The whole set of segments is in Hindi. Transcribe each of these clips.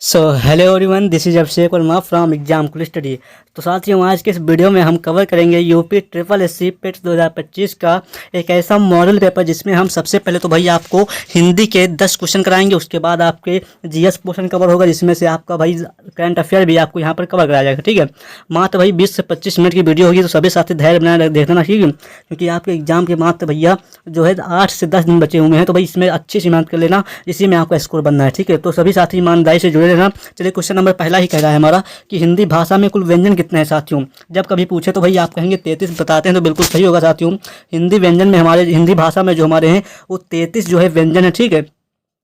So hello everyone, this is Abhishek Verma from exam कुल स्टडी। तो साथियों, आज के इस वीडियो में हम कवर करेंगे यूपी ट्रिपल एससी पेट 2025 का एक ऐसा मॉडल पेपर जिसमें हम सबसे पहले तो भाई आपको हिंदी के 10 क्वेश्चन कराएंगे। उसके बाद आपके जीएस पोर्शन कवर होगा, जिसमें से आपका भाई करंट अफेयर भी आपको यहाँ पर कवर कराया जाएगा। ठीक है, मात्र भाई 20 से 25 मिनट की वीडियो होगी, तो सभी साथी धैर्य बनाए देखना। ठीक है, क्योंकि आपके एग्जाम के मात्र भैया जो है 8 से 10 दिन बचे हुए हैं, तो भाई इसमें अच्छी सी मेहनत कर लेना, इसी में आपका स्कोर बनना है। ठीक है, तो सभी साथी ईमानदारी से जुड़े रहना। चलिए, क्वेश्चन नंबर पहला ही कह रहा है हमारा कि हिंदी भाषा में कुल व्यंजन कितने हैं। साथियों, जब कभी पूछे तो भाई आप कहेंगे 33 बताते हैं, तो बिल्कुल सही होगा। साथियों, हिंदी व्यंजन में हमारे हिंदी भाषा में जो हमारे हैं वो 33 जो है व्यंजन है। ठीक है,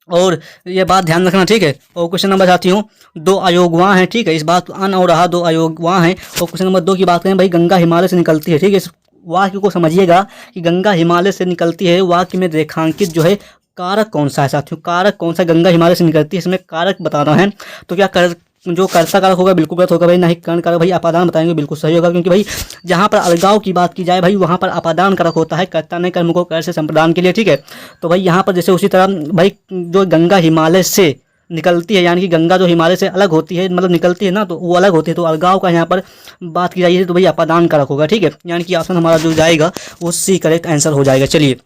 और ये बात ध्यान रखना। ठीक है, और क्वेश्चन नंबर साथियों 2 अयोगवां हैं। ठीक है, इस बात अन और रहा 2 अयोगवां हैं। और क्वेश्चन नंबर 2 की बात करें, भाई गंगा हिमालय से निकलती है। ठीक है, इस वाक्य को समझिएगा कि गंगा हिमालय से निकलती है। वाक्य में रेखांकित जो है कारक कौन सा है। साथियों, कारक कौन सा, गंगा हिमालय से निकलती है, इसमें कारक बताना है। तो क्या जो कर्ता कारक होगा बिल्कुल गलत होगा भाई, ना ही कर्ण कारक। भाई अपादान बताएंगे, बिल्कुल सही होगा, क्योंकि भाई जहाँ पर अलगाव की बात की जाए भाई वहाँ पर अपादान कारक होता है, कर्ता ने कर्म को कर से संप्रदान के लिए। ठीक है, तो भाई यहाँ पर जैसे उसी तरह भाई जो गंगा हिमालय से निकलती है, यानी कि गंगा जो हिमालय से अलग होती है, मतलब निकलती है ना, तो वो अलग होती है, तो अलगाव का यहाँ पर बात की जाएगी तो भाई अपादान कारक होगा। ठीक है, यानी कि ऑप्शन हमारा जो जाएगा वो सी करेक्ट आंसर हो जाएगा। चलिए,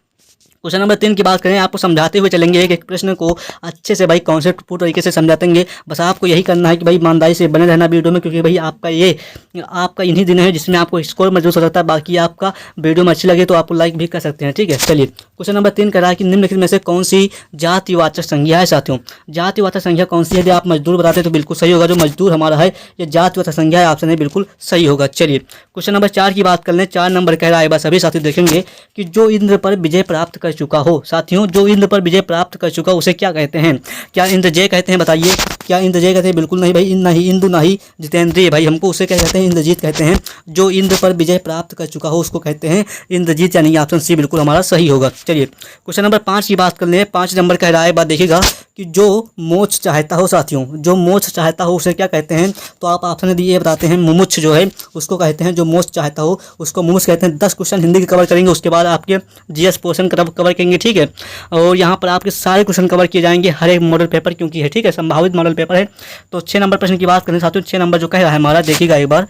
क्वेश्चन नंबर 3 की बात करें, आपको समझाते हुए चलेंगे, एक एक प्रश्न को अच्छे से भाई कॉन्सेप्ट पूर्ण तरीके से समझातेंगे। बस आपको यही करना है कि भाई ईमानदारी से बने रहना वीडियो में, क्योंकि भाई आपका इन्हीं दिन है जिसमें आपको स्कोर महसूस हो सकता है। बाकी आपका वीडियो में अच्छी लगे तो आप लाइक भी कर सकते हैं। ठीक है, चलिए, क्वेश्चन नंबर 3 कह रहा है कि निम्नलिखित में से कौन सी जातिवाचक संज्ञा है। साथियों, जातिवाचक संज्ञा कौन सी है? यदि आप मजदूर बताते हैं तो बिल्कुल सही होगा, जो मजदूर हमारा है ये जातिवाचक संज्ञा है, ऑप्शन है बिल्कुल सही होगा। चलिए, क्वेश्चन नंबर 4 की बात कर लें। 4 नंबर कह रहा है, बस सभी साथी देखेंगे कि जो इंद्र पर विजय प्राप्त कर चुका हो। साथियों, जो इंद्र पर विजय प्राप्त कर चुका उसे क्या कहते हैं? क्या इंद्रजय कहते हैं? बताइए, क्या इंद्रजय कहते हैं? बिल्कुल नहीं भाई, ना ही इंदु ना ही जितेंद्रिय। भाई हमको उसे क्या कहते हैं? इंद्रजीत कहते हैं। जो इंद्र पर विजय प्राप्त कर चुका हो उसको कहते हैं इंद्रजीत, यानी ऑप्शन सी बिल्कुल हमारा सही होगा। चलिए, क्वेश्चन नंबर 5 की बात कर लें। 5 नंबर कह रहा है, बात देखिएगा कि जो मोक्ष चाहता हो। साथियों, जो मोक्ष चाहता हो उसे क्या कहते हैं? तो आप ऑप्शन दिए बताते हैं, मुमुक्ष जो है उसको कहते हैं, जो मोक्ष चाहता हो उसको मुमुक्ष कहते हैं। 10 क्वेश्चन हिंदी के कवर करेंगे, उसके बाद आपके जीएस पोर्शन कवर करेंगे। ठीक है, और यहाँ पर आपके सारे क्वेश्चन कवर किए जाएंगे, हर एक मॉडल पेपर क्योंकि है। ठीक है, संभावित मॉडल पेपर है। तो 6 नंबर प्रश्न की बात करें साथियों, 6 नंबर जो कह रहा है हमारा, देखिएगा एक बार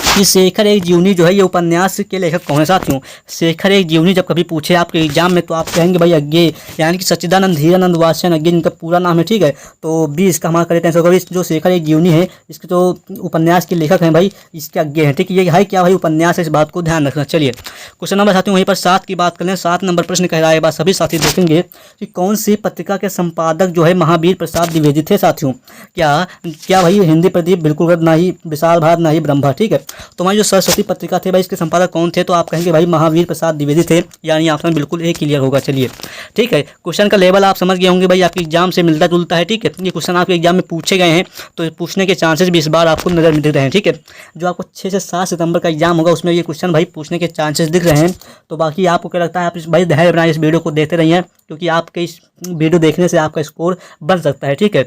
कि शेखर एक जीवनी जो है ये उपन्यास के लेखक कौन है। साथियों, शेखर एक जीवनी जब कभी पूछे आपके एग्जाम में तो आप कहेंगे भाई अज्ञे, यानी कि सच्चिदानंद धीरानंद वात्स्यन अज्ञे इनका पूरा नाम है। ठीक है, तो 20 इसका हमारा करेक्ट आंसर होगा। जो शेखर एक जीवनी है इसके जो उपन्यास के लेखक हैं भाई इसके अज्ञे हैं। ठीक है, ये है क्या भाई? उपन्यास है, इस बात को ध्यान रखना। चलिए, क्वेश्चन नंबर साथियों वहीं पर 7 की बात करें। 7 नंबर प्रश्न कह रहा है, बात सभी साथी देखेंगे कि कौन सी पत्रिका के संपादक जो है महावीर प्रसाद द्विवेदी थे। साथियों, क्या भाई हिंदी प्रदीप बिल्कुल गलत, ना ही विशाल भारत, ना ही ब्रह्मा। ठीक है, तो हमारी जो सरस्वती पत्रिका थे भाई इसके संपादक कौन थे? तो आप कहेंगे भाई महावीर प्रसाद द्विवेदी थे, यानी ऑप्शन बिल्कुल ए क्लियर होगा। चलिए, ठीक है, क्वेश्चन का लेवल आप समझ गए होंगे भाई, आपके एग्जाम से मिलता जुलता है। ठीक है, ये क्वेश्चन आपके एग्जाम में पूछे गए हैं, तो पूछने के चांसेस भी इस बार आपको नजर में दिख रहे हैं। ठीक है, जो आपको 6 से 7 सितंबर का एग्जाम होगा उसमें ये क्वेश्चन भाई पूछने के चांसेस दिख रहे हैं। तो बाकी आपको क्या लगता है, आप इस भाई धैर्य बनाए इस वीडियो को देखते रहिए, क्योंकि आपके इस वीडियो देखने से आपका स्कोर बन सकता है। ठीक है,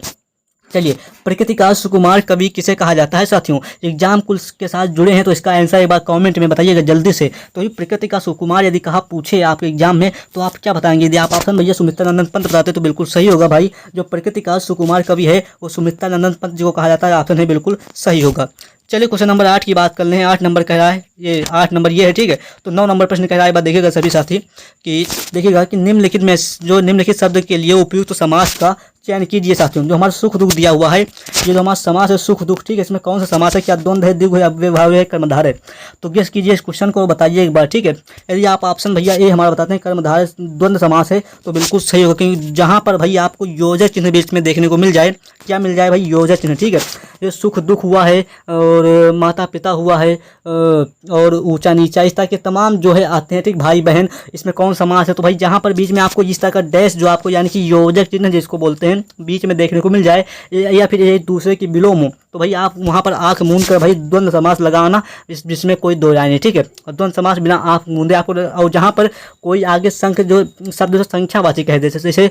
चलिए, प्रकृति का सुकुमार कवि किसे कहा जाता है। साथियों, एग्जाम कुल के साथ जुड़े हैं तो इसका आंसर एक बार कमेंट में बताइएगा जल्दी से। तो ये प्रकृति का सुकुमार यदि कहा पूछे आपके एग्जाम में तो आप क्या बताएंगे? यदि आप ऑप्शन भैया सुमित्रा नंदन पंत बताते तो बिल्कुल सही होगा भाई, जो प्रकृति का सुकुमार कवि है वो सुमित्रा नंदन पंत जो कहा जाता है, ऑप्शन है बिल्कुल सही होगा। चलिए, क्वेश्चन नंबर 8 की बात कर लें। 8 नंबर कह रहा है, ये 8 नंबर ये है। ठीक है, तो 9 नंबर प्रश्न कह रहा है, बात देखिएगा सभी साथी कि देखिएगा कि निम्नलिखित में जो निम्नलिखित शब्द के लिए उपयुक्त समास का चयन कीजिए। साथियों, जो हमारा सुख दुख दिया हुआ है, ये जो हमारा समास है सुख दुख, ठीक है, इसमें कौन सा समास है? क्या द्वंद्व है, द्विगु है, अव्ययभाव है, कर्मधार है? तो गेस कीजिए, इस क्वेश्चन को बताइए एक बार। ठीक है, यदि आप ऑप्शन भैया ए हमारा बताते हैं कर्मधार द्वंद्व समास है तो बिल्कुल सही होगा, क्योंकि जहाँ पर भाई आपको योजक चिन्ह बीच में देखने को मिल जाए, क्या मिल जाए भाई? योजक चिन्ह। ठीक है, ये सुख दुख हुआ है और माता पिता हुआ है और ऊंचा नीचा, इस तरह के तमाम जो है आते हैं। ठीक, भाई बहन, इसमें कौन समास है? तो भाई जहाँ पर बीच में आपको इस तरह का डैश जो आपको यानी कि योजक चिन्ह जिसको बोलते हैं बीच में देखने को मिल जाए, या फिर एक दूसरे की विलोम हो, तो भाई आप वहाँ पर आंख मूंद कर भाई द्वंद्व समास लगाना, जिसमें कोई दो राय नहीं। ठीक है, और द्वंद्व समास बिना आंख मूंदे आपको, और जहाँ पर कोई आगे संख्या जो शब्द संख्यावाची कह दे, जैसे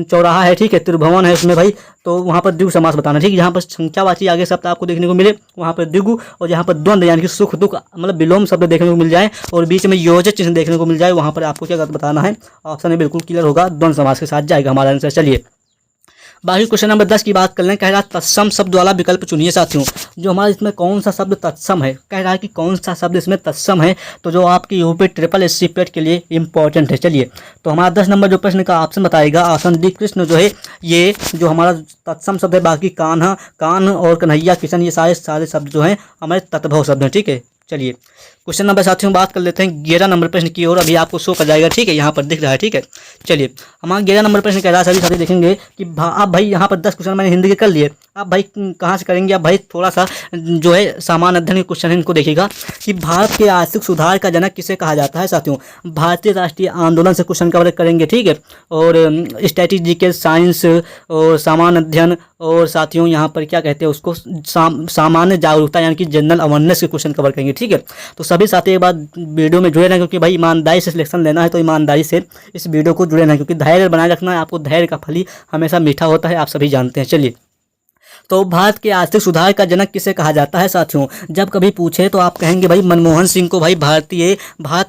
चौराहा है, ठीक है, त्रिभुवन है उसमें भाई, तो वहाँ पर द्विगु समास बताना। ठीक है, जहाँ पर संख्यावाची आगे शब्द आपको देखने को मिले वहाँ पर द्विगु, और जहाँ पर द्वंद्व यानी कि सुख दुख मतलब विलोम शब्द देखने को मिल जाए और बीच में योजक चिन्ह देखने को मिल जाए, वहाँ पर आपको क्या बताना है? ऑप्शन है बिल्कुल क्लियर होगा, द्वंद्व समास के साथ जाएगा हमारा आंसर। चलिए, बाकी क्वेश्चन नंबर 10 की बात कर लें, कह रहा है तत्सम शब्द वाला विकल्प चुनिए साथियों। जो हमारा इसमें कौन सा शब्द तत्सम है, कह रहा है कि कौन सा शब्द इसमें तत्सम है, तो जो आपकी यूपी ट्रिपल एससी पेट के लिए इंपॉर्टेंट है। चलिए, तो हमारा 10 नंबर जो प्रश्न का ऑप्शन बताएगा, ऑप्शन डी कृष्ण जो है ये जो हमारा तत्सम शब्द है। बाकी कान्हा, कान और कन्हैया, किशन, ये सारे शब्द जो हैं हमारे तत्भव शब्द हैं। ठीक है, चलिए क्वेश्चन नंबर साथियों बात कर लेते हैं 11 नंबर प्रश्न की ओर। अभी आपको शो कर जाएगा, ठीक है, यहाँ पर दिख रहा है। ठीक है, चलिए हमारा 11 नंबर प्रश्न कह रहा है, सभी साथी देखेंगे कि आप भाई यहाँ पर 10 क्वेश्चन मैंने हिंदी के कर लिए। आप भाई कहाँ से करेंगे, आप भाई थोड़ा सा जो है सामान्य अध्ययन के क्वेश्चन है इनको देखिएगा कि भारत के आर्थिक सुधार का जनक किसे कहा जाता है साथियों। भारतीय राष्ट्रीय आंदोलन से क्वेश्चन कवर करेंगे, ठीक है, और स्ट्रेटेजिकल साइंस और सामान्य अध्ययन, और साथियों यहाँ पर क्या कहते हैं उसको, सामान्य जागरूकता यानी कि जनरल अवेयरनेस के क्वेश्चन कवर करेंगे। ठीक है, तो सभी साथी एक बार वीडियो में जुड़े रहें, क्योंकि भाई ईमानदारी से सिलेक्शन लेना है तो ईमानदारी से इस वीडियो को जुड़े रहें, क्योंकि धैर्य बनाए रखना है आपको। धैर्य का फल ही हमेशा मीठा होता है, आप सभी जानते हैं। चलिए, तो भारत के आर्थिक सुधार का जनक किसे कहा जाता है साथियों। जब कभी पूछे तो आप कहेंगे भाई मनमोहन सिंह को भाई भारत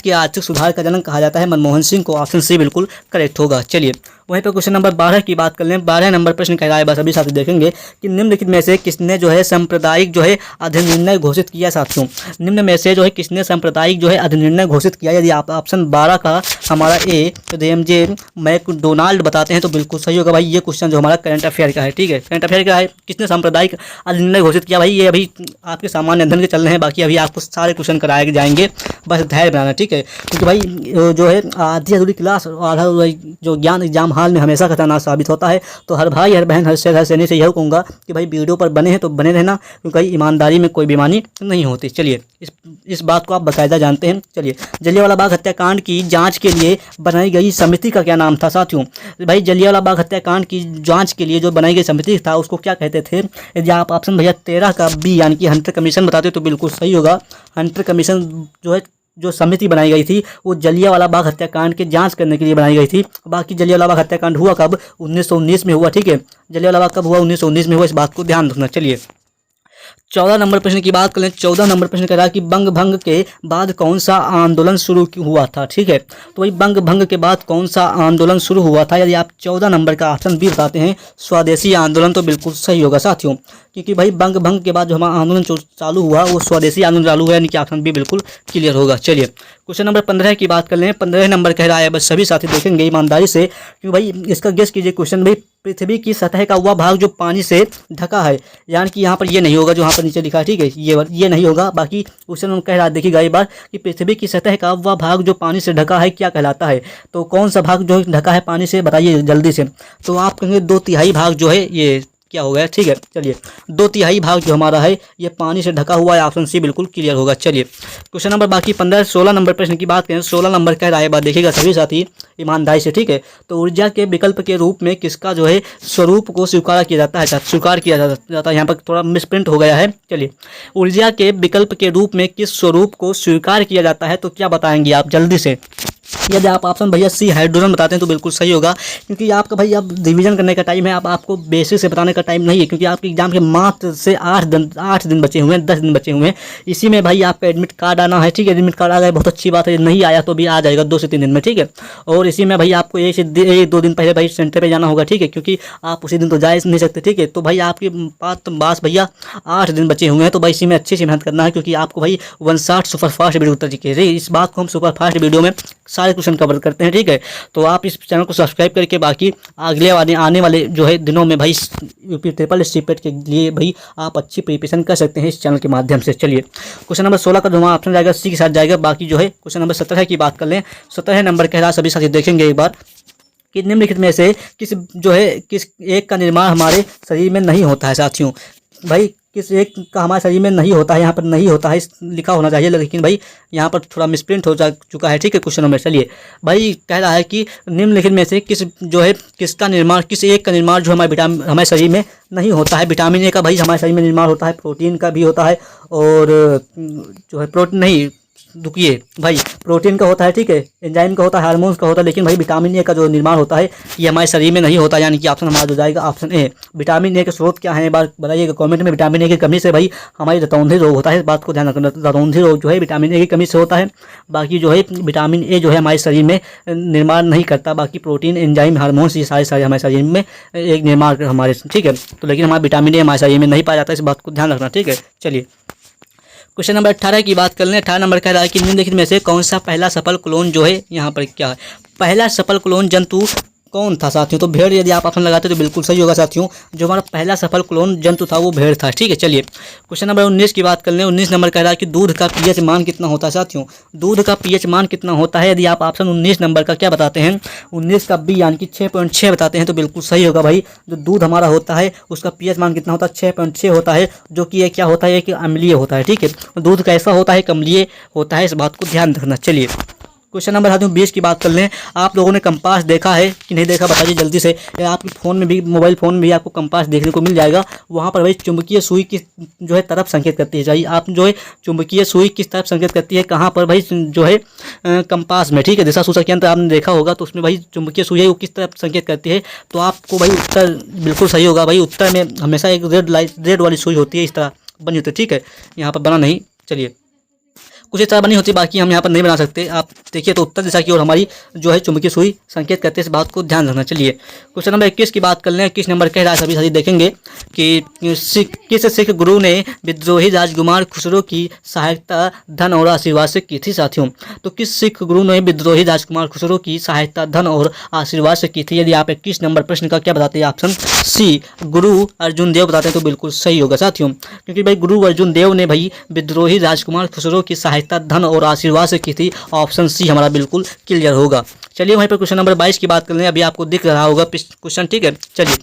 के आर्थिक सुधार का जनक कहा जाता है, मनमोहन सिंह को। ऑप्शन सी बिल्कुल करेक्ट होगा। चलिए, वहीं पर क्वेश्चन नंबर 12 की बात कर लें। 12 नंबर प्रश्न कह रहा है, बस अभी साथी देखेंगे कि निम्नलिखित में से किसने जो है सांप्रदायिक जो है अधिनिर्णय घोषित किया साथियों। निम्न में से जो है किसने सांप्रदायिक जो है अधिनिर्णय घोषित किया। यदि आप ऑप्शन 12 का हमारा ए रेमजे मैकडोनाल्ड बताते हैं तो बिल्कुल सही होगा भाई। ये क्वेश्चन जो हमारा करंट अफेयर का है, ठीक है, करंट अफेयर का है, किसने सांप्रदायिक अधिनिर्णय घोषित किया भाई। ये अभी आपके सामान्य अध्ययन के चल रहे हैं, बाकी अभी आपको सारे क्वेश्चन कराए जाएंगे, बस धैर्य बनाना। ठीक है, क्योंकि भाई जो है आधी अधूरी क्लास और आधा जो ज्ञान एग्जाम हाल में हमेशा खतरनाक साबित होता है। तो हर भाई हर बहन हर शहर हर सैनिक से यह कहूँगा कि भाई वीडियो पर बने हैं तो बने रहना, क्योंकि ईमानदारी में कोई बेईमानी नहीं होती। चलिए, इस बात को आप बाकायदा जानते हैं। चलिए, जलियांवाला बाग हत्याकांड की जांच के लिए बनाई गई समिति का क्या नाम था साथियों। भाई जलियांवाला बाग हत्याकांड की जांच के लिए जो बनाई गई समिति था उसको क्या कहते थे। यदि आप ऑप्शन भैया 13 का बी यानी कि हंटर कमीशन बताते तो बिल्कुल सही होगा। हंटर कमीशन जो है जो समिति बनाई गई थी वो जलियांवाला बाग हत्याकांड की जांच करने के लिए बनाई गई थी। बाकी जलियांवाला बाग हत्याकांड हुआ कब, 1919 में हुआ। ठीक है, जलियांवाला बाग कब हुआ, 1919 में हुआ, इस बात को ध्यान रखना। चलिए, 14 नंबर प्रश्न की बात करें। 14 नंबर प्रश्न कह रहा है कि बंग भंग के बाद कौन सा आंदोलन शुरू हुआ था। ठीक है, तो वही बंग भंग के बाद कौन सा आंदोलन शुरू हुआ था। यदि आप 14 नंबर का ऑप्शन बी बताते हैं स्वदेशी आंदोलन तो बिल्कुल सही होगा साथियों, क्योंकि भाई बंग भंग के बाद जो हमारा आंदोलन चालू हुआ वो स्वदेशी आंदोलन चालू हुआ, यानी कि ऑप्शन बी बिल्कुल क्लियर होगा। चलिए, क्वेश्चन नंबर 15 की बात कर लें। 15 नंबर कह रहा है, बस सभी साथी देखेंगे ईमानदारी से, क्योंकि भाई इसका गेस कीजिए क्वेश्चन। भाई पृथ्वी की सतह का वह भाग जो पानी से ढका है, यानी कि यहाँ पर ये नहीं होगा जो यहाँ पर नीचे लिखा है। ठीक है, ये नहीं होगा। बाकी क्वेश्चन हम कह रहा है, देखिएगा एक बार कि पृथ्वी की सतह का वह भाग जो पानी से ढका है क्या कहलाता है। तो कौन सा भाग जो ढका है पानी से, बताइए जल्दी से। तो आप कहेंगे 2/3 भाग जो है ये क्या हो गया। ठीक है, चलिए 2/3 भाग जो हमारा है ये पानी से ढका हुआ है, ऑप्शन सी बिल्कुल क्लियर होगा। चलिए, क्वेश्चन नंबर बाकी 16 नंबर प्रश्न की बात करें। 16 नंबर कह रहा है, बात देखिएगा सभी साथी ईमानदारी से। ठीक है, तो ऊर्जा के विकल्प के रूप में किसका जो है स्वरूप को स्वीकार किया जाता है, स्वीकार किया जाता है। यहाँ पर थोड़ा मिसप्रिंट हो गया है। चलिए, ऊर्जा के विकल्प के रूप में किस स्वरूप को स्वीकार किया जाता है, तो क्या बताएंगे आप जल्दी से। यदि आप ऑप्शन भैया सी हाइड्रोजन बताते हैं तो बिल्कुल सही होगा, क्योंकि आपका भाई अब रिवीजन करने का टाइम है, अब आपको बेसिक से बताने का टाइम नहीं है, क्योंकि आपके एग्जाम के मात्र से 8 दिन बचे हुए हैं, 10 दिन बचे हुए हैं। इसी में भाई आपका एडमिट कार्ड आना है। ठीक है, एडमिट कार्ड आ गया, बहुत अच्छी बात है। नहीं आया तो भी आ जाएगा 2 से 3 दिन में। ठीक है, और इसी में भाई आपको 1-2 दिन पहले भाई सेंटर पर जाना होगा। ठीक है, क्योंकि आप उसी दिन तो जा नहीं सकते। ठीक है, तो भाई आपके पास भैया 8 दिन बचे हुए हैं, तो भाई इसी में अच्छी से मेहनत करना है, क्योंकि आपको भाई 160 सुपरफास्ट वीडियो उत्तर चुके हैं। इस बात को हम सुपरफास्ट वीडियो में सारे क्वेश्चन कवर करते हैं। ठीक है, तो आप इस चैनल को सब्सक्राइब करके बाकी अगले आने वाले जो है दिनों में भाई यूपी ट्रिपल एससी पेट के लिए भाई आप अच्छी प्रिपरेशन कर सकते हैं इस चैनल के माध्यम से। चलिए, क्वेश्चन नंबर 16 का जो हमारा ऑप्शन जाएगा सी के साथ जाएगा। बाकी जो है क्वेश्चन नंबर 17 की बात कर लें। 17 नंबर कह रहा सभी साथी देखेंगे एक बार कि निम्नलिखित में से किस एक का निर्माण हमारे शरीर में नहीं होता है साथियों। भाई किस एक का हमारे शरीर में नहीं होता है, यहाँ पर नहीं होता है लिखा होना चाहिए, लेकिन भाई यहाँ पर थोड़ा मिसप्रिंट हो चुका है। ठीक है, क्वेश्चन नंबर चलिए भाई कह रहा है कि निम्नलिखित में से किस एक का निर्माण जो हमारे शरीर में नहीं होता है। विटामिन ए का भाई हमारे शरीर में निर्माण होता है, प्रोटीन का भी होता है, और जो है प्रोटीन नहीं रुकिए भाई, प्रोटीन का होता है, ठीक है, एंजाइम का होता है, हार्मोन्स का होता है, लेकिन भाई विटामिन ए का जो निर्माण होता है ये हमारे शरीर में नहीं होता, यानी कि ऑप्शन हमारा हो जाएगा ऑप्शन ए। विटामिन ए के स्रोत क्या है, एक बार बताइएगा कमेंट में। विटामिन ए की कमी से भाई हमारी रतौंधी रोग होता है, इस बात को ध्यान रखना। रतौंधी रोग जो है विटामिन ए की कमी से होता है। बाकी जो है विटामिन ए जो है हमारे शरीर में निर्माण नहीं करता, बाकी प्रोटीन, एंजाइम, हार्मोन्स ये सारे हमारे शरीर में एक निर्माण हमारे, ठीक है। तो लेकिन हमारा विटामिन ए हमारे शरीर में नहीं पाया जाता, इस बात को ध्यान रखना, ठीक है। चलिए क्वेश्चन नंबर 18 की बात कर लें। 18 नंबर कह रहा है कि निम्नलिखित में से कौन सा पहला सफल क्लोन जो है, यहाँ पर क्या है, पहला सफल क्लोन जंतु कौन था साथियों? तो भेड़, यदि आप ऑप्शन लगाते तो बिल्कुल सही होगा साथियों। जो हमारा पहला सफल क्लोन जंतु था वो भेड़ था, ठीक है। चलिए क्वेश्चन नंबर 19 की बात कर लें। 19 नंबर कह रहा है कि दूध का पीएच मान कितना होता है साथियों? दूध का पीएच मान कितना होता है? यदि आप ऑप्शन 19 नंबर का क्या बताते हैं, 19 का बी यानी कि 6.6 बताते हैं तो बिल्कुल सही होगा भाई। जो दूध हमारा होता है उसका पीएच मान कितना होता है? 6.6 होता है, जो कि ये क्या होता है कि अम्लीय होता है, ठीक है। दूध कैसा होता है? अम्लीय होता है, इस बात को ध्यान रखना। चलिए क्वेश्चन नंबर 20 की बात कर लें। आप लोगों ने कंपास देखा है कि नहीं देखा, बताइए जल्दी से। आपके फ़ोन में भी, मोबाइल फ़ोन में भी आपको कंपास देखने को मिल जाएगा। वहाँ पर भाई चुंबकीय सुई किस जो है तरफ संकेत करती है, चाहिए आप जो है चुंबकीय सुई किस तरफ संकेत करती है, कहाँ पर भाई जो है कंपास में, ठीक है। दिशा सूचक यंत्र आपने देखा होगा, तो उसमें भाई चुंबकीय सुई है वो किस तरफ संकेत करती है, तो आपको भाई उत्तर बिल्कुल सही होगा भाई। उत्तर में हमेशा एक रेड वाली सुई होती है, इस तरह बनी होती है, ठीक है। यहाँ पर बना नहीं, चलिए कुछ इस तरह बनी होती है, बाकी हम यहाँ पर नहीं बना सकते। आप देखिए तो उत्तर दिशा की ओर हमारी जो है चुंबकीय सुई संकेत करते हैं, इस बात को ध्यान रखना। चलिए क्वेश्चन नंबर 21 की बात कर लें। 21 नंबर कह रहा है, सभी साथी देखेंगे कि किस सिख गुरु ने विद्रोही राजकुमार खुसरो की सहायता, धन और आशीर्वाद से की थी साथियों? तो किस सिख गुरु ने विद्रोही राजकुमार खुसरो की सहायता, धन और आशीर्वाद से की थी? यदि आप 21 नंबर प्रश्न का क्या बताते हैं, ऑप्शन सी गुरु अर्जुन देव बताते हैं तो बिल्कुल सही होगा साथियों। क्योंकि भाई गुरु अर्जुन देव ने भाई विद्रोही राजकुमार खुसरो की सहायता, धन और आशीर्वाद से की थी। ऑप्शन सी हमारा बिल्कुल क्लियर होगा। चलिए वहीं पर क्वेश्चन नंबर 22 की बात कर लें। अभी आपको दिख रहा होगा क्वेश्चन, ठीक है। चलिए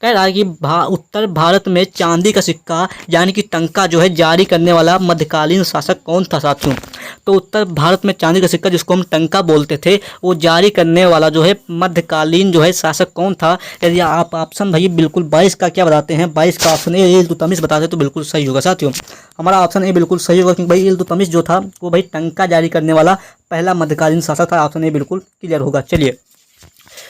कह रहा है कि उत्तर भारत में चांदी का सिक्का यानी कि टंका जो है जारी करने वाला मध्यकालीन शासक कौन था साथियों? तो उत्तर भारत में चांदी का सिक्का जिसको हम टंका बोलते थे, वो जारी करने वाला जो है मध्यकालीन जो है शासक कौन था? यदि आप ऑप्शन भाई बिल्कुल 22 का क्या बताते हैं, 22 का ऑप्शन ए इल्तुतमिश बताते तो बिल्कुल सही होगा साथियों। हमारा ऑप्शन ए बिल्कुल सही होगा, क्योंकि भाई इल्तुतमिश जो था वो भाई टंका जारी करने वाला पहला मध्यकालीन शासक था। ऑप्शन ए बिल्कुल क्लियर होगा। चलिए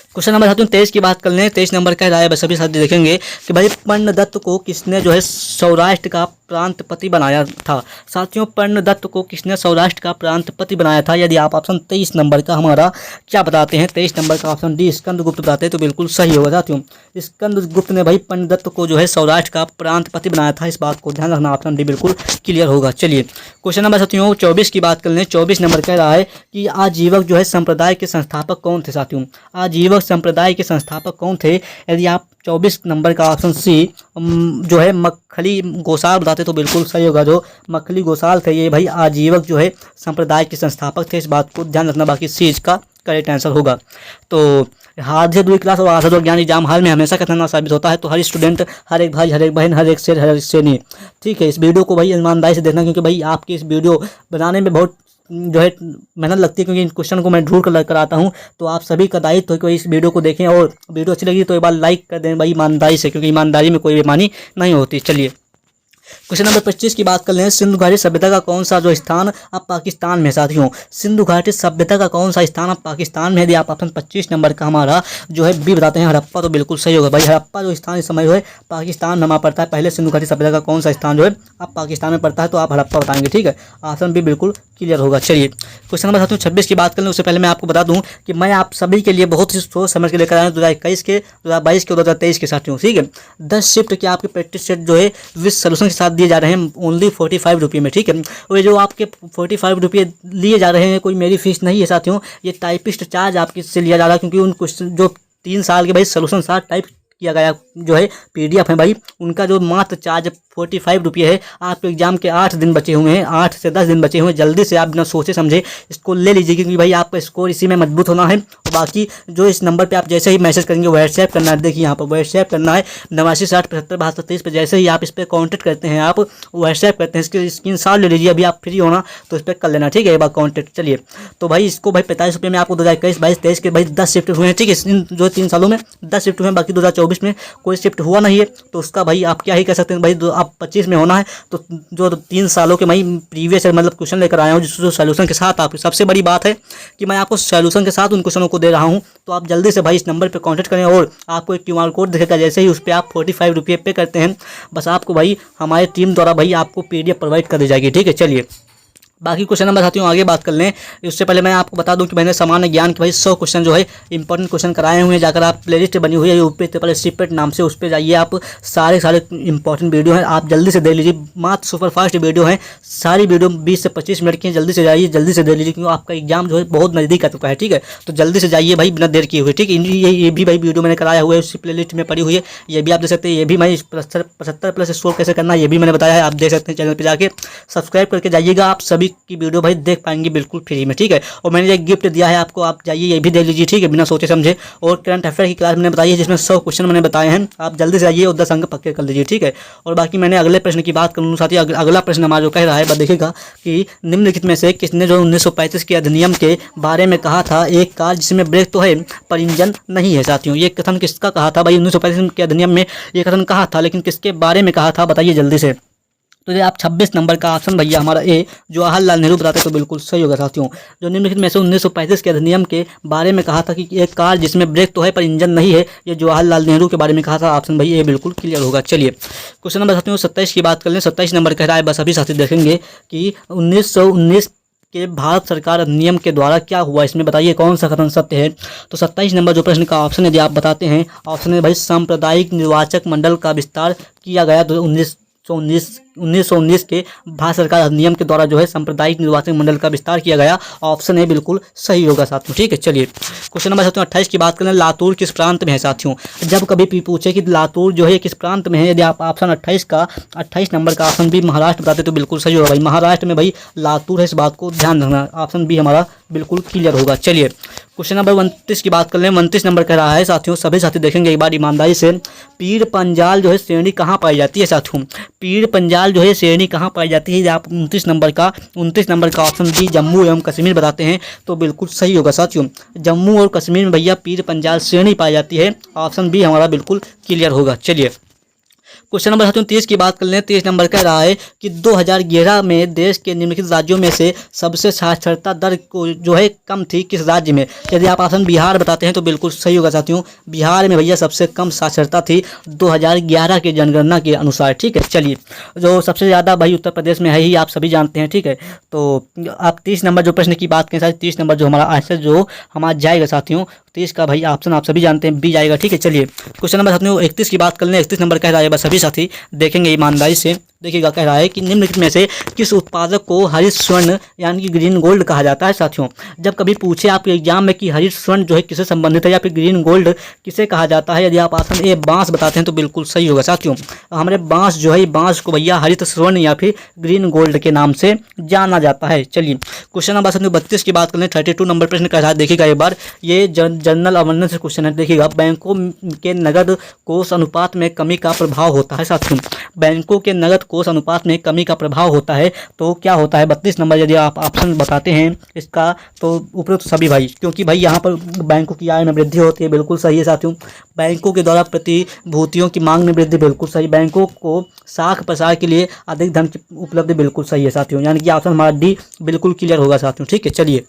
क्वेश्चन नंबर 23 की बात कर लें। 23 नंबर कह रहा है, सभी साथी देखेंगे कि भाई पर्णदत्त को किसने जो है सौराष्ट्र का प्रांतपति बनाया था साथियों? पर्णदत्त को किसने सौराष्ट्र का प्रांतपति बनाया था? यदि आप ऑप्शन 23 नंबर का हमारा क्या बताते हैं, 23 नंबर का ऑप्शन डी स्कंदगुप्त बताते हैं तो बिल्कुल सही होगा साथियों। स्कंदगुप्त ने भाई पर्णदत्त को जो है सौराष्ट्र का प्रांतपति बनाया था, इस बात को ध्यान रखना। ऑप्शन डी बिल्कुल क्लियर होगा। चलिए क्वेश्चन नंबर साथियों 24 की बात कर लें। 24 नंबर कह रहा है कि आजीवक जो है संप्रदाय के संस्थापक कौन थे साथियों? आजीवक संप्रदाय के संस्थापक कौन थे? यदि आप 24 नंबर का ऑप्शन सी जो है मखली गोसाल बताते तो बिल्कुल सही होगा। जो मखली गोसाल थे ये भाई आजीवक जो है संप्रदाय के संस्थापक थे, इस बात को ध्यान रखना। बाकी सी इसका करेक्ट आंसर होगा। तो हाथ से 2 क्लास और आधा दो ज्ञान एग्जाम हाल में हमेशा खतरनाक साबित होता है। तो हर स्टूडेंट, हर एक भाई, हर एक बहन, हर एक शेर, हर एक श्रेणी, ठीक है, इस वीडियो को भाई ईमानदारी से देखना, क्योंकि भाई आपकी इस वीडियो बनाने में बहुत जो है मेहनत लगती है, क्योंकि इन क्वेश्चन को मैं ढूंढ कर लेकर आता हूँ। तो आप सभी का दायित्व है कि इस वीडियो को देखें, और वीडियो अच्छी लगी तो एक बार लाइक कर दें भाई ईमानदारी से, क्योंकि ईमानदारी में कोई बेईमानी नहीं होती। चलिए क्वेश्चन नंबर 25 की बात कर लें। सिंधु घाटी सभ्यता का कौन सा जो स्थान अब पाकिस्तान में साथियों? सिंधु घाटी सभ्यता का कौन सा स्थान अब पाकिस्तान में? यदि आप ऑप्शन 25 नंबर का हमारा जो है बी बताते हैं हड़प्पा तो बिल्कुल सही होगा भाई। हड़प्पा जो स्थान इस समय जो है पाकिस्तान में हमारा पड़ता है। पहले सिंधु घाटी सभ्यता का कौन सा स्थान जो है अब पाकिस्तान में पड़ता है, तो आप हड़प्पा बताएंगे, ठीक है। ऑप्शन बी बिल्कुल क्लियर होगा। चलिए क्वेश्चन नंबर 26 की बात कर लें। उससे पहले मैं आपको बता दूं कि मैं आप सभी के लिए बहुत ही सोच समझ के लेकर आया हूँ 2021 के, 2022 के, 2023 के साथियों, ठीक है। 10 शिफ्ट के आपके प्रैक्टिस सेट जो है विद सोल्यूशन के साथ दिए जा रहे हैं ओनली 45 रुपये में, ठीक है। और ये जो आपके 45 रुपये लिए जा रहे हैं कोई मेरी फीस नहीं है साथियों, ये टाइपिस्ट चार्ज आपके से लिया जा रहा है, क्योंकि उन क्वेश्चन जो 3 साल के भाई सोल्यूशन साथ टाइप किया गया जो है PDF है भाई, उनका जो मात्र चार्ज 45 रुपये है। आपके एग्जाम के 8 दिन बचे हुए हैं, 8 से 10 दिन बचे हुए हैं। जल्दी से आप बिना सोचे समझे इसको ले लीजिए, क्योंकि भाई आपका स्कोर इसी में मजबूत होना है। और बाकी जो इस नंबर पे आप जैसे ही मैसेज करेंगे व्हाट्सएप करना है, देखिए यहाँ पर व्हाट्सएप करना है 89 60 75 72 23 पर। जैसे ही आप इस पर कॉन्टेक्ट करते हैं, आप व्हाट्सएप करते हैं, इसके स्क्रीनशॉट ले लीजिए। अभी आप फ्री होना तो इस पर कर लेना, ठीक है, एक बार कॉन्टेक्ट। चलिए तो भाई इसको भाई 45 रुपये में आपको 2021 22 23 के भाई 10 शिफ्ट हुए हैं, ठीक है। इन जो 3 सालों में 10 शिफ्ट हुए हैं, बाकी 2024 2024 में कोई शिफ्ट हुआ नहीं है तो उसका भाई आप क्या ही कह सकते हैं भाई, आप 25 में होना है तो जो 3 सालों के भाई प्रीवियस मतलब क्वेश्चन लेकर आया हूँ जो सोल्यूशन के साथ। आपकी सबसे बड़ी बात है कि मैं आपको सोल्यूशन के साथ उन क्वेश्चनों को दे रहा हूँ, तो आप जल्दी से भाई इस नंबर पर कॉन्टैक्ट करें और आपको एक QR कोड दिखेगा, जैसे ही उस पर आप 45 रुपये पे करते हैं बस आपको भाई हमारी टीम द्वारा भाई आपको PDF प्रोवाइड कर दी जाएगी। ठीक है, चलिए बाकी क्वेश्चन नंबर साथियों आगे बात कर लें। उससे पहले मैं आपको बता दूं कि मैंने सामान्य ज्ञान के भाई 100 क्वेश्चन जो है इंपॉर्टेंट क्वेश्चन कराए हुए हैं। जाकर आप प्लेलिस्ट बनी हुई है यूपी ट्रिपल एससी पेट नाम से, उस पर जाइए, आप सारे इंपॉर्टेंट वीडियो हैं, आप जल्दी से दे लीजिए। मात्र सुपर फास्ट वीडियो है, सारी वीडियो 20 से 25 मिनट की है। जल्दी से जाइए, जल्दी से दे लीजिए क्योंकि आपका एग्जाम जो है बहुत नज़दीक आ चुका है। ठीक है, तो जल्दी से जाइए भाई बिना देर किए हुए। ठीक है, ये भी भाई वीडियो मैंने कराया हुआ है, उसी प्लेलिस्ट में पड़ी हुई है, ये भी आप देख सकते हैं। ये भी मैं 75+ स्कोर कैसे करना है ये भी मैंने बताया है, आप देख सकते हैं। चैनल पर जाके सब्सक्राइब करके जाइएगा, आप सभी की वीडियो भाई देख पाएंगे बिल्कुल फ्री में। ठीक है, और मैंने एक गिफ्ट दिया है आपको, आप जाइए ये भी दे लीजिए। ठीक है, बिना सोचे समझे। और करंट अफेयर की क्लास मैंने बताई है जिसमें 100 क्वेश्चन मैंने बताए हैं, आप जल्दी से जाइए और 10 अंक पक्के कर लीजिए। ठीक है, और बाकी मैंने अगले प्रश्न की बात करूँ साथी, अगला प्रश्न हमारा जो कह रहा है देखिएगा कि निम्नलिखित में से किसने जो 1935 के अधिनियम के बारे में कहा था, एक कार जिसमें ब्रेक तो है पर इंजन नहीं है। साथियों ये कथन किसका कहा था भाई, 1935 के अधिनियम में ये कथन कहा था, लेकिन किसके बारे में कहा था बताइए जल्दी से। तो ये आप 26 नंबर का ऑप्शन भैया हमारा ए जवाहरलाल नेहरू बताते तो बिल्कुल सही होगा साथियों। जो निम्नलिखित में से 1935 के अधिनियम के बारे में कहा था कि एक कार जिसमें ब्रेक तो है पर इंजन नहीं है, ये जवाहरलाल नेहरू के बारे में कहा था। ऑप्शन भाई ए बिल्कुल क्लियर होगा। चलिए क्वेश्चन नंबर साथियों 27 की बात कर लें। 27 नंबर कह रहा है, बस अभी साथी देखेंगे कि 1919 के भारत सरकार अधिनियम के द्वारा क्या हुआ, इसमें बताइए कौन सा कथन सत्य है। तो 27 नंबर जो प्रश्न का ऑप्शन यदि आप बताते हैं, ऑप्शन है भाई सांप्रदायिक निर्वाचक मंडल का विस्तार किया गया। तो 1919 के भारत सरकार अधिनियम के द्वारा जो है सांप्रदायिक निर्वाचन मंडल का विस्तार किया गया। ऑप्शन ए बिल्कुल सही होगा साथियों। ठीक है, चलिए क्वेश्चन नंबर साथियों 28 की बात करें। लातूर किस प्रांत में है साथियों, जब कभी पूछे कि लातूर जो है किस प्रांत में है, यदि आप ऑप्शन 28 नंबर का ऑप्शन बी महाराष्ट्र बताते तो बिल्कुल सही होगा भाई, महाराष्ट्र में भाई लातूर है, इस बात को ध्यान रखना। ऑप्शन बी हमारा बिल्कुल क्लियर होगा। चलिए क्वेश्चन नंबर 29 की बात कर लें। 29 नंबर कह रहा है साथियों, सभी साथी देखेंगे एक बार ईमानदारी से, पीर पंजाल जो है श्रेणी कहाँ पाई जाती है साथियों, पीर पंजाल जो है श्रेणी कहाँ पाई जाती है। आप 29 नंबर का ऑप्शन डी जम्मू एवं कश्मीर बताते हैं तो बिल्कुल सही होगा साथियों। जम्मू और कश्मीर में भैया पीर पंजाल श्रेणी पाई जाती है। ऑप्शन बी हमारा बिल्कुल क्लियर होगा। चलिए क्वेश्चन नंबर 30 की बात कर लें। 30 नंबर कह रहा है कि 2011 में देश के निम्नलिखित राज्यों में से सबसे साक्षरता दर को जो है कम थी किस राज्य में। यदि आप ऑप्शन बिहार बताते हैं तो बिल्कुल सही होगा साथियों, बिहार में भैया सबसे कम साक्षरता थी 2011 की जनगणना के अनुसार। ठीक है, चलिए जो सबसे ज़्यादा भाई उत्तर प्रदेश में है ही, आप सभी जानते हैं। ठीक है, तो आप 30 नंबर जो प्रश्न की बात करें साथियों, 30 नंबर जो हमारा आंसर जो हमारा जाएगा साथियों, 30 का भाई ऑप्शन आप सभी जानते हैं बी जाएगा। ठीक है, चलिए क्वेश्चन नंबर साथियों 31 की बात कर लें। 31 नंबर कह रहा है, बस सभी साथी देखेंगे ईमानदारी से। देखिएगा कह रहा है कि निम्नलिखित में से किस उत्पादक को हरित स्वर्ण यानी कि ग्रीन गोल्ड कहा जाता है साथियों। जब कभी पूछे आपके एग्जाम में कि हरित स्वर्ण जो है किससे संबंधित है या फिर ग्रीन गोल्ड किसे कहा जाता है, यदि आप ऑप्शन ए बांस बताते हैं तो बिल्कुल सही होगा साथियों। हमारे बांस जो है, बांस को भैया हरित स्वर्ण या फिर ग्रीन गोल्ड के नाम से जाना जाता है। चलिए क्वेश्चन नंबर 32 की बात कर लें। 32 नंबर प्रश्न कह रहा है, देखिएगा एक बार, ये जनरल अवेयरनेस से क्वेश्चन है। देखिएगा बैंकों के नगद कोष अनुपात में कमी का प्रभाव होता है साथियों, बैंकों के नगद कोष अनुपात में कमी का प्रभाव होता है तो क्या होता है। 32 नंबर यदि आप ऑप्शन बताते हैं इसका तो उपरोक्त सभी भाई, क्योंकि भाई यहाँ पर बैंकों की आय में वृद्धि होती है, बिल्कुल सही है साथियों। बैंकों के द्वारा प्रतिभूतियों की मांग में वृद्धि, बिल्कुल सही। बैंकों को साख प्रसार के लिए अधिक धन की उपलब्धि, बिल्कुल सही है साथियों, यानी कि ऑप्शन हमारा डी बिल्कुल क्लियर होगा साथियों। ठीक है, चलिए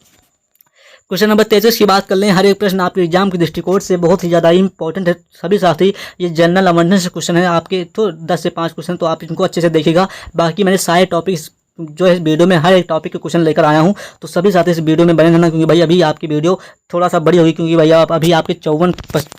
क्वेश्चन नंबर 33 की बात कर लें। हर एक प्रश्न आपके एग्जाम के दृष्टिकोण से बहुत ही ज़्यादा इंपॉर्टेंट है सभी साथी। ये जनरल अवेयरनेस क्वेश्चन है आपके, तो 10 से 5 क्वेश्चन तो आप इनको अच्छे से देखिएगा। बाकी मैंने सारे टॉपिक्स जो है वीडियो में हर एक टॉपिक के क्वेश्चन लेकर आया हूं, तो सभी साथी इस वीडियो में बने रहना, क्योंकि भाई अभी आपकी वीडियो थोड़ा सा बड़ी होगी, क्योंकि भैया अभी आपके 54,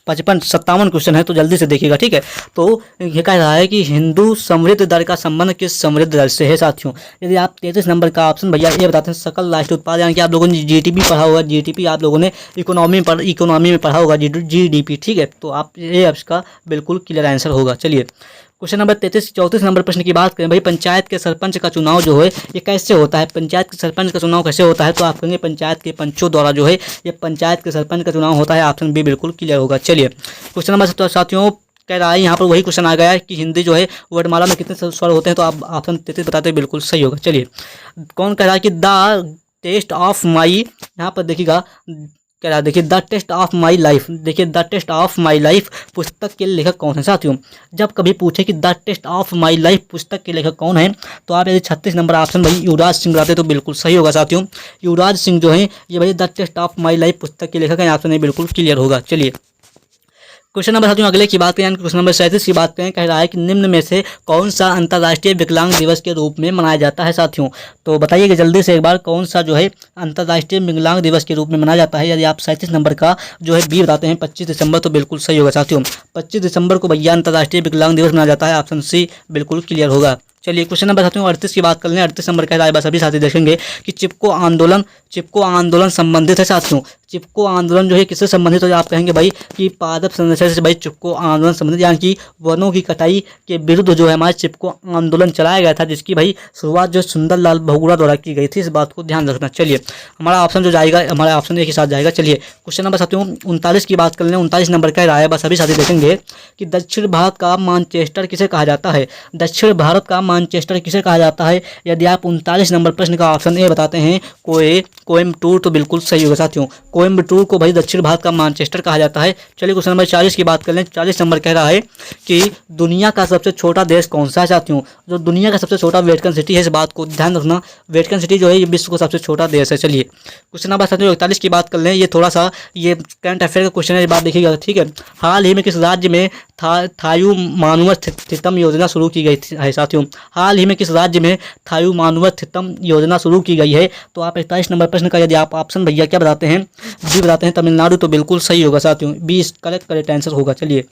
55, 57 क्वेश्चन है, तो जल्दी से देखिएगा। ठीक है, तो ये कह रहा है कि हिंदू समृद्ध दर का संबंध किस समृद्ध दर से है साथियों। यदि आप 33 नंबर का ऑप्शन भैया ये बताते हैं सकल राष्ट्रीय उत्पाद, यानी कि आप लोगों ने जीडीपी पढ़ा होगा, जीडीपी आप लोगों ने इकोनॉमी में पढ़ा होगा, जीडीपी। ठीक है, तो आप ये इसका बिल्कुल क्लियर आंसर होगा। चलिए क्वेश्चन नंबर 34 नंबर प्रश्न की बात करें। भाई पंचायत के सरपंच का चुनाव जो है ये कैसे होता है, पंचायत के सरपंच का चुनाव कैसे होता है, तो आप कहेंगे पंचायत के पंचों द्वारा जो है ये पंचायत के सरपंच का चुनाव होता है। ऑप्शन बी बिल्कुल क्लियर होगा। चलिए क्वेश्चन नंबर साथियों कह रहा है, यहाँ पर वही क्वेश्चन आ गया है कि हिंदी जो है वर्णमाला में कितने स्वर होते हैं, तो आप ऑप्शन 33 बताते हैं बिल्कुल सही होगा। चलिए कौन कह रहा है कि द टेस्ट ऑफ माई, यहाँ पर देखिएगा कह रहा है, देखिए the test of my life, देखिए the test of my life पुस्तक के लेखक कौन है साथियों। जब कभी पूछे कि the test of my life पुस्तक के लेखक कौन है, तो आप यदि 36 नंबर ऑप्शन भाई युवराज सिंह बताते तो बिल्कुल सही होगा साथियों। युवराज सिंह जो है ये भाई the test of my life पुस्तक के लेखक है, ऑप्शन ये बिल्कुल क्लियर होगा। चलिए क्वेश्चन नंबर साथियों अगले की बात करें, क्वेश्चन नंबर 37 की बात करें, कह रहा है कि निम्न में से कौन सा अंतर्राष्ट्रीय विकलांग दिवस के रूप में मनाया जाता है साथियों। तो बताइएगा जल्दी से एक बार, कौन सा जो है अंतर्राष्ट्रीय विकलांग दिवस के रूप में मनाया जाता है। यदि आप 37 नंबर का जो है बी बताते हैं 25 दिसंबर, तो बिल्कुल सही होगा साथियों। 25 दिसंबर को भैया अंतर्राष्ट्रीय विकलांग दिवस मनाया जाता है, ऑप्शन सी बिल्कुल क्लियर होगा। चलिए क्वेश्चन नंबर साथियों 38 की बात कर लें। 38 नंबर का है, बस अभी साथी देखेंगे कि चिपको आंदोलन संबंधित है साथियों। चिपको आंदोलन जो है किससे संबंधित है, आप कहेंगे भाई कि पादप संरक्षण से भाई चिपको आंदोलन संबंधित, यानी कि वनों की कटाई के विरुद्ध जो है हमारे चिपको आंदोलन चलाया गया था, जिसकी भाई शुरुआत जो सुंदरलाल बहुगुणा द्वारा की गई थी। इस बात को ध्यान रखना। चलिए हमारा ऑप्शन जो जाएगा, हमारा ऑप्शन एक ही साथ जाएगा। चलिए क्वेश्चन नंबर साथियों 39 की बात कर लें। 39 नंबर का राय, बस अभी साथी देखेंगे कि दक्षिण भारत का मानचेस्टर किसे कहा जाता है। दक्षिण भारत का मानचेस्टर किसे कहा जाता है। यदि आप 39 नंबर प्रश्न का ऑप्शन ए बताते हैं कोयम्बटूर, तो बिल्कुल सही होगा साथियों। कोयम्बटूर को भाई दक्षिण भारत का मानचेस्टर कहा जाता है। चलिए क्वेश्चन नंबर 40 की बात कर लें। 40 नंबर कह रहा है कि दुनिया का सबसे छोटा देश कौन सा है साथियों। जो दुनिया का सबसे छोटा वेटिकन सिटी है, इस बात को ध्यान रखना। वेटिकन सिटी जो है ये विश्व का सबसे छोटा देश है। चलिए क्वेश्चन नंबर साथियों 41 की बात कर लें। ये थोड़ा सा ये करंट अफेयर का क्वेश्चन है, बात देखिएगा ठीक है। हाल ही में किस राज्य में थायु मानुवथितम योजना शुरू की गई है साथियों। हाल ही में किस राज्य में थायु मानुवथितम योजना शुरू की गई है। तो आप 41 नंबर प्रश्न का यदि आप ऑप्शन भैया क्या बताते हैं, बी बताते हैं तमिलनाडु, तो बिल्कुल सही होगा साथियों। बी करेक्ट आंसर होगा। चलिए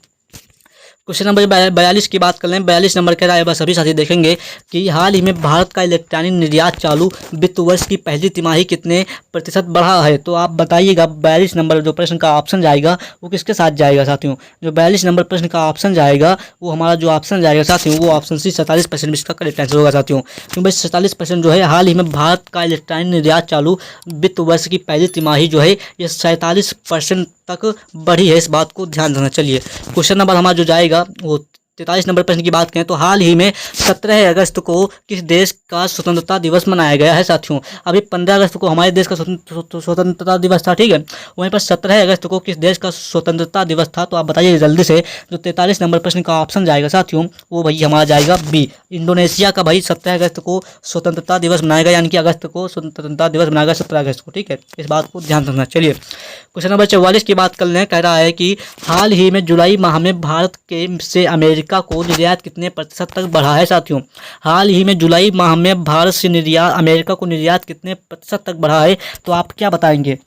क्वेश्चन नंबर 42 की बात कर लें। 42 नंबर कह रहा है, बस अभी साथी देखेंगे कि हाल ही में भारत का इलेक्ट्रॉनिक निर्यात चालू वित्त वर्ष की पहली तिमाही कितने प्रतिशत बढ़ा है। तो आप बताइएगा 42 नंबर जो प्रश्न का ऑप्शन जाएगा वो किसके साथ जाएगा साथियों। जो 42 नंबर प्रश्न का ऑप्शन जाएगा वो हमारा जो ऑप्शन जाएगा साथियों वो ऑप्शन सी 47% इसका करेक्ट आंसर होगा साथियों। क्योंकि 47% जो है हाल ही में भारत का इलेक्ट्रॉनिक निर्यात चालू वित्त वर्ष की पहली तिमाही जो है ये 47% तक बढ़ी है, इस बात को ध्यान रखना। चलिए क्वेश्चन नंबर हमारा जो जाएगा वो 43 नंबर प्रश्न की बात करें तो हाल ही में 17 अगस्त को किस देश का स्वतंत्रता दिवस मनाया गया है साथियों। अभी 15 अगस्त को हमारे देश का स्वतंत्रता दिवस था, ठीक है। वहीं पर 17 अगस्त को किस देश का स्वतंत्रता दिवस था। तो आप बताइए जल्दी से। जो 43 नंबर प्रश्न का ऑप्शन जाएगा साथियों वो भाई हमारा जाएगा बी, इंडोनेशिया का भाई 17 अगस्त को स्वतंत्रता दिवस मनाया गया, यानी कि अगस्त को स्वतंत्रता दिवस मनाया गया 17 अगस्त को, ठीक है। इस बात को ध्यान रखना। चलिए क्वेश्चन नंबर 44 की बात कर लें। कह रहा है कि हाल ही में जुलाई माह में भारत के से अमेरिका को निर्यात कितने प्रतिशत तक बढ़ा है साथियों। हाल ही में जुलाई माह में भारत से निर्यात अमेरिका को निर्यात कितने प्रतिशत तक बढ़ा है। तो आप क्या बताएंगे।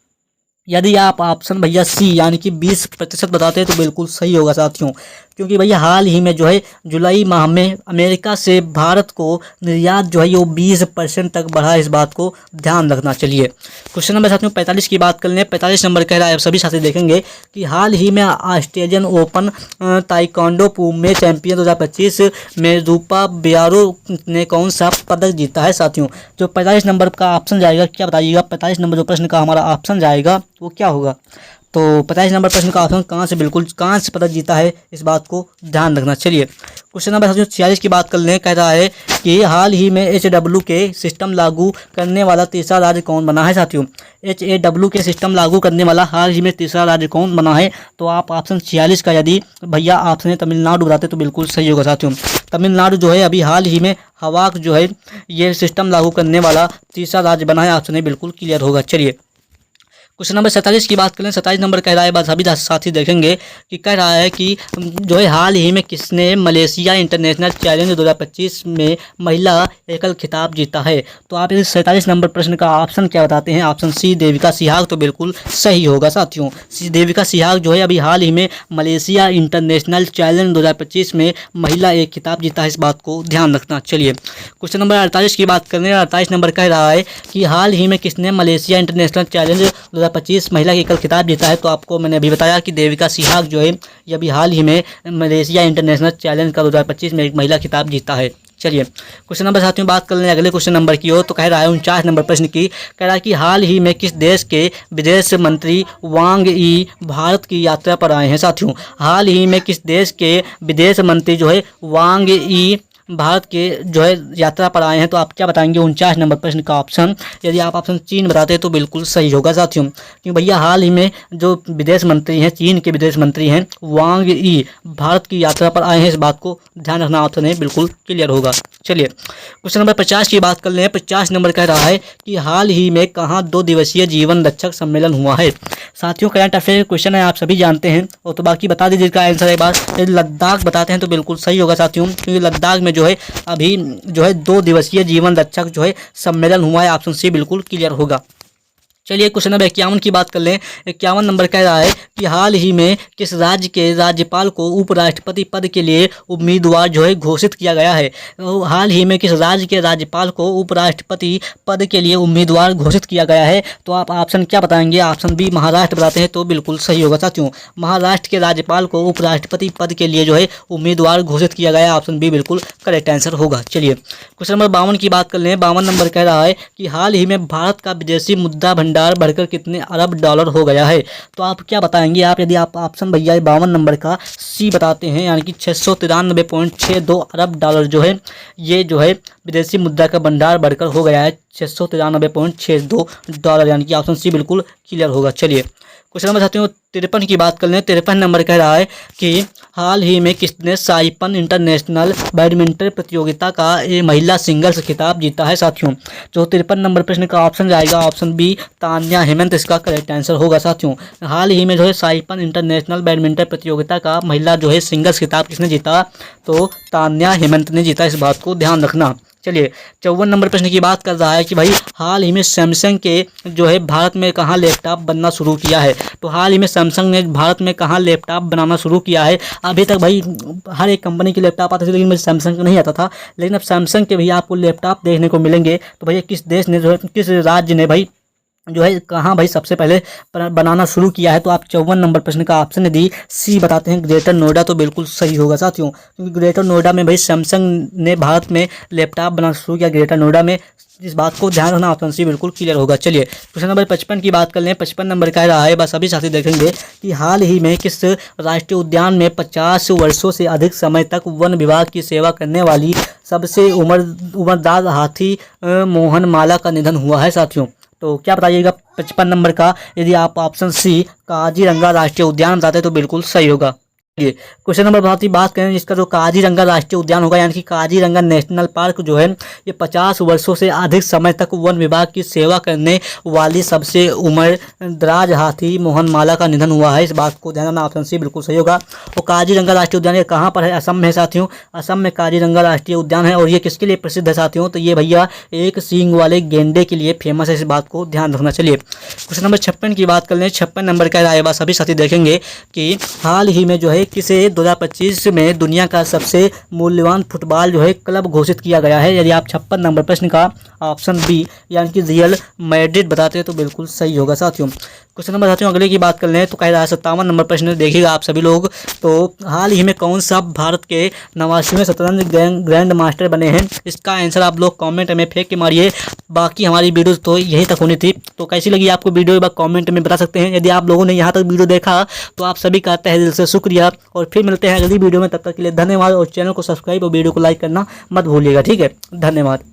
यदि आप ऑप्शन भैया सी यानी कि 20% बताते हैं तो बिल्कुल सही होगा साथियों। क्योंकि भैया हाल ही में जो है जुलाई माह में अमेरिका से भारत को निर्यात जो है वो 20% तक बढ़ा है, इस बात को ध्यान रखना। चलिए क्वेश्चन नंबर साथियों 45 की बात कर लें। 45 नंबर कह रहा है, सभी साथी देखेंगे कि हाल ही में ऑस्ट्रेलियन ओपन ताइक्वांडो में चैंपियन 2025 में रूपा बियारो ने कौन सा पदक जीता है साथियों। जो 45 नंबर का ऑप्शन जाएगा क्या बताइएगा। 45 नंबर जो प्रश्न का हमारा ऑप्शन जाएगा वो क्या होगा। तो 45 नंबर प्रश्न का ऑप्शन कहाँ से, बिल्कुल कहाँ से पदक जीता है, इस बात को ध्यान रखना। चलिए क्वेश्चन नंबर 46 की बात कर लें। कह रहा है कि हाल ही में HAW के सिस्टम लागू करने वाला तीसरा राज्य कौन बना है साथियों। HAW के सिस्टम लागू करने वाला हाल ही में तीसरा राज्य कौन बना है। तो आप ऑप्शन 46 का यदि भैया ऑप्शन तमिलनाडु बताते तो बिल्कुल सही होगा साथियों। तमिलनाडु जो है अभी हाल ही में हवाक जो है ये सिस्टम लागू करने वाला तीसरा राज्य बना है, ऑप्शन बिल्कुल क्लियर होगा। चलिए क्वेश्चन नंबर 47 की बात करें। 27 नंबर कह रहा है, बस अभी साथी देखेंगे कि कह रहा है कि जो है हाल ही में किसने मलेशिया इंटरनेशनल चैलेंज 2025 में महिला एकल खिताब जीता है। तो आप इस 47 नंबर प्रश्न का ऑप्शन क्या बताते हैं। ऑप्शन सी देविका सिहाग, तो बिल्कुल सही होगा साथियों। देविका सिहाग जो है अभी हाल ही में मलेशिया इंटरनेशनल चैलेंज 2025 में महिला एक खिताब जीता है, इस बात को ध्यान रखना। चलिए क्वेश्चन नंबर 48 की बात करें। 48 नंबर कह रहा है कि हाल ही में किसने मलेशिया इंटरनेशनल चैलेंज 2025 महिला एकल खिताब जीता है। तो आपको मैंने अभी बताया कि देविका सिहाग जो है ये अभी हाल ही में मलेशिया इंटरनेशनल चैलेंज का 2025 में एक महिला खिताब जीता है। चलिए क्वेश्चन नंबर साथियों बात कर लें अगले क्वेश्चन नंबर की ओर। तो कह रहा है 49 नंबर प्रश्न की, कह रहा है कि हाल ही में किस देश के विदेश मंत्री वांग यी भारत की यात्रा पर आए हैं साथियों। हाल ही में किस देश के विदेश मंत्री जो है वांग यी भारत के जो है यात्रा पर आए हैं, तो आप क्या बताएंगे 49 नंबर प्रश्न का ऑप्शन। यदि आप ऑप्शन चीन बताते हैं तो बिल्कुल सही होगा साथियों, क्योंकि भैया हाल ही में जो विदेश मंत्री हैं, चीन के विदेश मंत्री हैं वांग यी भारत की यात्रा पर आए हैं। इस बात को ध्यान रखना, ऑप्शन है बिल्कुल क्लियर होगा। चलिए क्वेश्चन नंबर 50 की बात कर लें। 50 नंबर कह रहा है कि हाल ही में कहाँ 2 दिवसीय जीवन रक्षक सम्मेलन हुआ है। साथियों करंट अफेयर क्वेश्चन है, आप सभी जानते हैं, और तो बाकी बता दीजिए इसका आंसर एक बार। यदि लद्दाख बताते हैं तो बिल्कुल सही होगा साथियों, क्योंकि लद्दाख में जो है अभी जो है 2 दिवसीय जीवन रक्षक जो है सम्मेलन हुआ है। ऑप्शन सी बिल्कुल क्लियर होगा। चलिए क्वेश्चन नंबर 51 की बात कर लें। 51 नंबर कह रहा है कि हाल ही में किस राज्य के राज्यपाल को उपराष्ट्रपति पद के लिए उम्मीदवार जो है घोषित किया गया है। तो हाल ही में किस राज्य के राज्यपाल को उपराष्ट्रपति पद के लिए उम्मीदवार घोषित किया गया है, तो आप ऑप्शन क्या बताएंगे। ऑप्शन बी महाराष्ट्र बताते हैं तो बिल्कुल सही होगा साथियों, महाराष्ट्र के राज्यपाल को उपराष्ट्रपति पद के लिए जो है उम्मीदवार घोषित किया गया है। ऑप्शन बी बिल्कुल करेक्ट आंसर होगा। चलिए क्वेश्चन नंबर 52 की बात कर लें। 52 नंबर कह रहा है कि हाल ही में भारत का विदेशी मुद्रा भंडार बढ़कर कितने अरब डॉलर हो गया है। तो आप क्या बताएंगे आप, यदि आप ऑप्शन भैया 52 नंबर का सी बताते हैं, यानी कि 693.62 अरब डॉलर जो है ये जो है विदेशी मुद्रा का भंडार बढ़कर हो गया है 693.62 डॉलर, यानी कि ऑप्शन सी बिल्कुल क्लियर होगा। चलिए क्वेश्चन नंबर साथियों 53 की बात कर लें। 53 नंबर कह रहा है कि हाल ही में किसने साइपन इंटरनेशनल बैडमिंटन प्रतियोगिता का ये महिला सिंगल्स खिताब जीता है साथियों। जो 53 नंबर प्रश्न का ऑप्शन जाएगा ऑप्शन बी तान्या हेमंत, इसका करेक्ट आंसर होगा साथियों। हाल ही में जो है साइपन इंटरनेशनल बैडमिंटन प्रतियोगिता का महिला जो है सिंगल्स खिताब किसने जीता, तो तान्या हेमंत ने जीता। इस बात को ध्यान रखना। चलिए 54 नंबर प्रश्न की बात कर रहा है कि भाई हाल ही में सैमसंग के जो है भारत में कहाँ लैपटॉप बनना शुरू किया है। तो हाल ही में सैमसंग ने भारत में कहाँ लैपटॉप बनाना शुरू किया है। अभी तक भाई हर एक कंपनी के लैपटॉप आते थे, लेकिन मुझे सैमसंग का नहीं आता था, लेकिन अब सैमसंग के भी आपको लैपटॉप देखने को मिलेंगे। तो भैया किस देश ने जो है, किस राज्य ने भाई जो है कहाँ भाई सबसे पहले बनाना शुरू किया है। तो आप 54 नंबर प्रश्न का ऑप्शन यदि सी बताते हैं ग्रेटर नोएडा, तो बिल्कुल सही होगा साथियों, क्योंकि ग्रेटर नोएडा में भाई सैमसंग ने भारत में लैपटॉप बनाना शुरू किया ग्रेटर नोएडा में। इस बात को ध्यान रखना, ऑप्शन सी बिल्कुल क्लियर होगा। चलिए क्वेश्चन नंबर 55 की बात कर लें। 55 नंबर कह रहा है, बस अभी साथी देखेंगे कि हाल ही में किस राष्ट्रीय उद्यान में 50 वर्षों से अधिक समय तक वन विभाग की सेवा करने वाली सबसे उम्रदार हाथी मोहन माला का निधन हुआ है साथियों। तो क्या बताइएगा 55 नंबर का, यदि आप ऑप्शन सी काजीरंगा राष्ट्रीय उद्यान बताते हैं तो बिल्कुल सही होगा। क्वेश्चन नंबर बहुत ही बात करें, जिसका जो काजीरंगा राष्ट्रीय उद्यान होगा, यानी कि काजीरंगा नेशनल पार्क जो है ये 50 वर्षों से अधिक समय तक वन विभाग की सेवा करने वाली सबसे उम्रदराज हाथी मोहन माला का निधन हुआ है। इस बात को ध्यान रखना, ऑप्शन सी बिल्कुल सही होगा। और काजीरंगा राष्ट्रीय उद्यान ये कहाँ पर है, असम में साथियों। असम में काजीरंगा राष्ट्रीय उद्यान है, और ये किसके लिए प्रसिद्ध है साथियों, तो ये भैया एक सींग वाले गेंडे के लिए फेमस है। इस बात को ध्यान रखना। चलिए क्वेश्चन नंबर 56 की बात कर लें। 56 नंबर का राय बस सभी साथी देखेंगे कि हाल ही में जो है किसे 2025 में दुनिया का सबसे मूल्यवान फुटबॉल जो है क्लब घोषित किया गया है। यदि आप 56 नंबर प्रश्न का ऑप्शन बी यानी कि रियल मैड्रिड बताते हैं तो बिल्कुल सही होगा साथियों। क्वेश्चन नंबर साथियों अगले की बात कर लें तो कह रहा है 57 नंबर प्रश्न देखिएगा आप सभी लोग। तो हाल ही में कौन सा भारत के 89वें शतरंज ग्रैंड मास्टर बने हैं, इसका आंसर आप लोग कमेंट में फेंक के मारिए। बाकी हमारी वीडियो तो यहीं तक होनी थी, तो कैसी लगी आपको वीडियो एक बार कमेंट में बता सकते हैं। यदि आप लोगों ने यहाँ तक वीडियो देखा तो आप सभी का तहे दिल से शुक्रिया, और फिर मिलते हैं अगली वीडियो में। तब तक के लिए धन्यवाद, और चैनल को सब्सक्राइब और वीडियो को लाइक करना मत भूलिएगा। ठीक है, धन्यवाद।